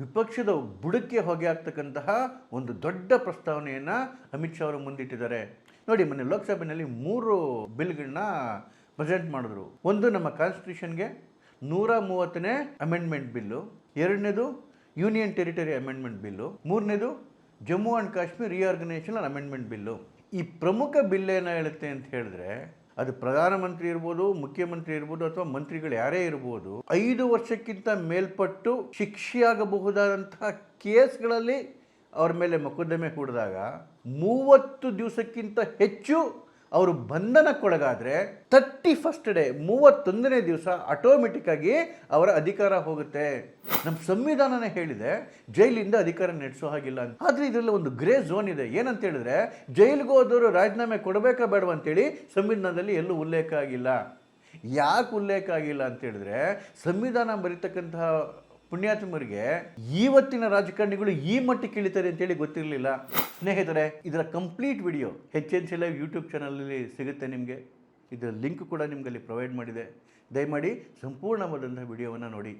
ವಿಪಕ್ಷದ ಬುಡಕ್ಕೆ ಹೊಗೆ ಆಗ್ತಕ್ಕಂತಹ ಒಂದು ದೊಡ್ಡ ಪ್ರಸ್ತಾವನೆಯನ್ನು ಅಮಿತ್ ಶಾ ಅವರು ಮುಂದಿಟ್ಟಿದ್ದಾರೆ. ನೋಡಿ, ಮೊನ್ನೆ ಲೋಕಸಭೆಯಲ್ಲಿ 3 ಬಿಲ್ಗಳನ್ನ ಪ್ರೆಸೆಂಟ್ ಮಾಡಿದ್ರು. ಒಂದು ನಮ್ಮ ಕಾನ್ಸ್ಟಿಟ್ಯೂಷನ್ಗೆ 130ನೇ ಅಮೆಂಡ್ಮೆಂಟ್ ಬಿಲ್ಲು, ಎರಡನೇದು ಯೂನಿಯನ್ ಟೆರಿಟರಿ ಅಮೆಂಡ್ಮೆಂಟ್ ಬಿಲ್ಲು, ಮೂರನೇದು Jammu and Kashmir reorganisation amendment bill. ಈ ಪ್ರಮುಖ ಬಿಲ್ ಏನು ಹೇಳುತ್ತೆ ಅಂತ ಹೇಳಿದ್ರೆ, ಅದು ಪ್ರಧಾನಮಂತ್ರಿ ಇರ್ಬೋದು, ಮುಖ್ಯಮಂತ್ರಿ ಇರ್ಬೋದು, ಅಥವಾ ಮಂತ್ರಿಗಳು ಯಾರೇ ಇರ್ಬೋದು, 5 ವರ್ಷಕ್ಕಿಂತ ಮೇಲ್ಪಟ್ಟು ಶಿಕ್ಷೆಯಾಗಬಹುದಾದಂತಹ ಕೇಸ್ಗಳಲ್ಲಿ ಅವ್ರ ಮೇಲೆ ಮೊಕದ್ದಮೆ ಹೂಡಿದಾಗ 30 ದಿವಸಕ್ಕಿಂತ ಹೆಚ್ಚು ಅವರು ಬಂಧನಕ್ಕೊಳಗಾದರೆ 31st ಡೇ 31ನೇ ದಿವಸ ಆಟೋಮೆಟಿಕ್ ಆಗಿ ಅವರ ಅಧಿಕಾರ ಹೋಗುತ್ತೆ. ನಮ್ಮ ಸಂವಿಧಾನನೇ ಹೇಳಿದೆ ಜೈಲಿಂದ ಅಧಿಕಾರ ನಡೆಸೋ ಹಾಗಿಲ್ಲ ಅಂತ. ಆದರೆ ಇದರಲ್ಲಿ ಒಂದು ಗ್ರೇ ಝೋನ್ ಇದೆ. ಏನಂತ ಹೇಳಿದ್ರೆ, ಜೈಲಿಗೆ ಹೋದವರು ರಾಜೀನಾಮೆ ಕೊಡಬೇಕಾ ಬೇಡವಾ ಅಂತೇಳಿ ಸಂವಿಧಾನದಲ್ಲಿ ಎಲ್ಲೂ ಉಲ್ಲೇಖ ಆಗಿಲ್ಲ. ಯಾಕೆ ಉಲ್ಲೇಖ ಆಗಿಲ್ಲ ಅಂತ ಹೇಳಿದ್ರೆ, ಸಂವಿಧಾನ ಬರೀತಕ್ಕಂತಹ ಪುಣ್ಯಾತ್ಮರಿಗೆ ಇವತ್ತಿನ ರಾಜಕಾರಣಿಗಳು ಈ ಮಟ್ಟಕ್ಕೆ ಇಳಿತಾರೆ ಅಂತೇಳಿ ಗೊತ್ತಿರಲಿಲ್ಲ. ಸ್ನೇಹಿತರೆ, ಇದರ complete video HNC live YouTube ಚಾನಲಲ್ಲಿ ಸಿಗುತ್ತೆ ನಿಮಗೆ. ಇದರ ಲಿಂಕ್ ಕೂಡ ನಿಮಗಲ್ಲಿ ಪ್ರೊವೈಡ್ ಮಾಡಿದೆ. ದಯಮಾಡಿ ಸಂಪೂರ್ಣವಾದಂಥ ವಿಡಿಯೋವನ್ನು ನೋಡಿ.